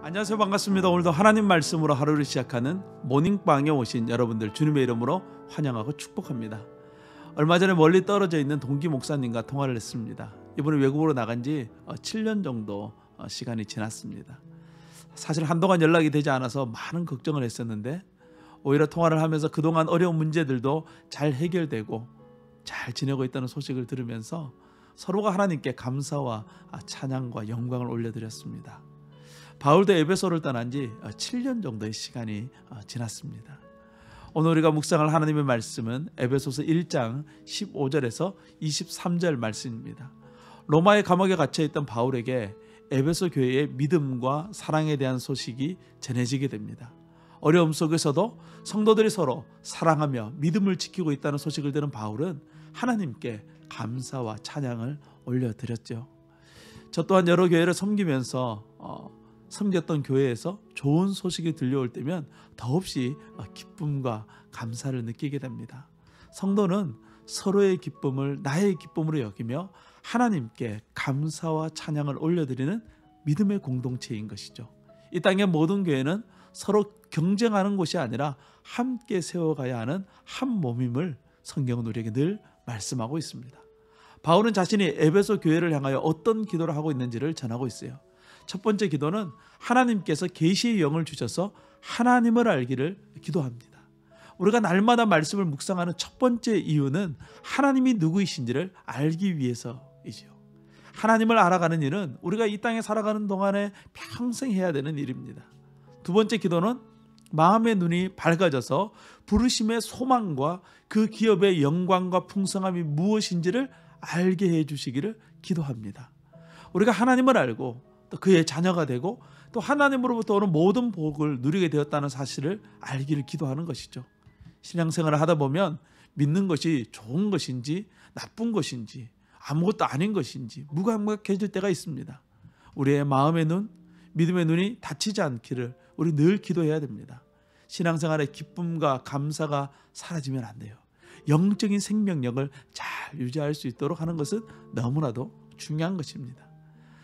안녕하세요. 반갑습니다. 오늘도 하나님 말씀으로 하루를 시작하는 모닝방에 오신 여러분들 주님의 이름으로 환영하고 축복합니다. 얼마 전에 멀리 떨어져 있는 동기 목사님과 통화를 했습니다. 이번에 외국으로 나간 지 7년 정도 시간이 지났습니다. 사실 한동안 연락이 되지 않아서 많은 걱정을 했었는데 오히려 통화를 하면서 그동안 어려운 문제들도 잘 해결되고 잘 지내고 있다는 소식을 들으면서 서로가 하나님께 감사와 찬양과 영광을 올려드렸습니다. 바울도 에베소를 떠난 지 7년 정도의 시간이 지났습니다. 오늘 우리가 묵상할 하나님의 말씀은 에베소서 1장 15절에서 23절 말씀입니다. 로마의 감옥에 갇혀있던 바울에게 에베소 교회의 믿음과 사랑에 대한 소식이 전해지게 됩니다. 어려움 속에서도 성도들이 서로 사랑하며 믿음을 지키고 있다는 소식을 들은 바울은 하나님께 감사와 찬양을 올려드렸죠. 저 또한 여러 교회를 섬기면서 섬겼던 교회에서 좋은 소식이 들려올 때면 더없이 기쁨과 감사를 느끼게 됩니다. 성도는 서로의 기쁨을 나의 기쁨으로 여기며 하나님께 감사와 찬양을 올려드리는 믿음의 공동체인 것이죠. 이 땅의 모든 교회는 서로 경쟁하는 곳이 아니라 함께 세워가야 하는 한 몸임을 성경은 우리에게 늘 말씀하고 있습니다. 바울은 자신이 에베소 교회를 향하여 어떤 기도를 하고 있는지를 전하고 있어요. 첫 번째 기도는 하나님께서 계시의 영을 주셔서 하나님을 알기를 기도합니다. 우리가 날마다 말씀을 묵상하는 첫 번째 이유는 하나님이 누구이신지를 알기 위해서이죠. 하나님을 알아가는 일은 우리가 이 땅에 살아가는 동안에 평생 해야 되는 일입니다. 두 번째 기도는 마음의 눈이 밝아져서 부르심의 소망과 그 기업의 영광과 풍성함이 무엇인지를 알게 해주시기를 기도합니다. 우리가 하나님을 알고 또 그의 자녀가 되고 또 하나님으로부터 오는 모든 복을 누리게 되었다는 사실을 알기를 기도하는 것이죠. 신앙생활을 하다 보면 믿는 것이 좋은 것인지 나쁜 것인지 아무것도 아닌 것인지 무감각해질 때가 있습니다. 우리의 마음의 눈, 믿음의 눈이 닫히지 않기를 우리 늘 기도해야 됩니다. 신앙생활의 기쁨과 감사가 사라지면 안 돼요. 영적인 생명력을 잘 유지할 수 있도록 하는 것은 너무나도 중요한 것입니다.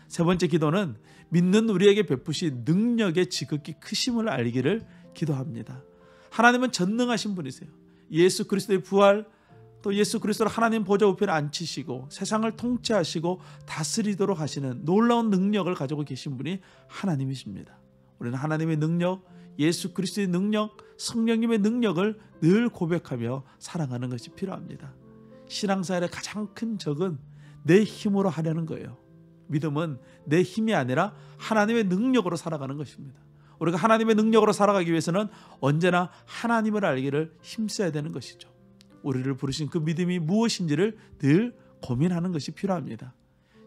세 번째 기도는 믿는 우리에게 베푸신 능력의 지극히 크심을 알기를 기도합니다. 하나님은 전능하신 분이세요. 예수 그리스도의 부활, 또 예수 그리스도를 하나님 보좌 우편에 앉히시고 세상을 통치하시고 다스리도록 하시는 놀라운 능력을 가지고 계신 분이 하나님이십니다. 우리는 하나님의 능력, 예수 그리스도의 능력, 성령님의 능력을 늘 고백하며 살아가는 것이 필요합니다. 신앙생활의 가장 큰 적은 내 힘으로 하려는 거예요. 믿음은 내 힘이 아니라 하나님의 능력으로 살아가는 것입니다. 우리가 하나님의 능력으로 살아가기 위해서는 언제나 하나님을 알기를 힘써야 되는 것이죠. 우리를 부르신 그 믿음이 무엇인지를 늘 고민하는 것이 필요합니다.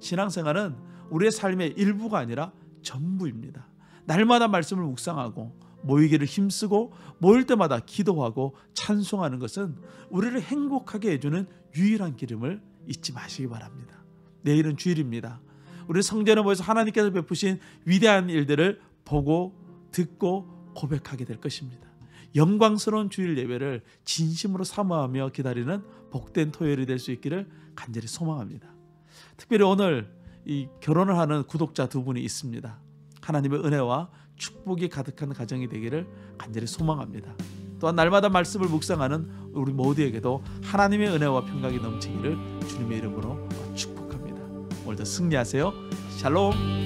신앙생활은 우리의 삶의 일부가 아니라 전부입니다. 날마다 말씀을 묵상하고 모이기를 힘쓰고 모일 때마다 기도하고 찬송하는 것은 우리를 행복하게 해주는 유일한 기름을 잊지 마시기 바랍니다. 내일은 주일입니다. 우리 성전에 모여서 하나님께서 베푸신 위대한 일들을 보고 듣고 고백하게 될 것입니다. 영광스러운 주일 예배를 진심으로 사모하며 기다리는 복된 토요일이 될 수 있기를 간절히 소망합니다. 특별히 오늘 이 결혼을 하는 구독자 두 분이 있습니다. 하나님의 은혜와 축복이 가득한 가정이 되기를 간절히 소망합니다. 또한 날마다 말씀을 묵상하는 우리 모두에게도 하나님의 은혜와 평강이 넘치기를 주님의 이름으로 축복합니다. 오늘도 승리하세요. 샬롬.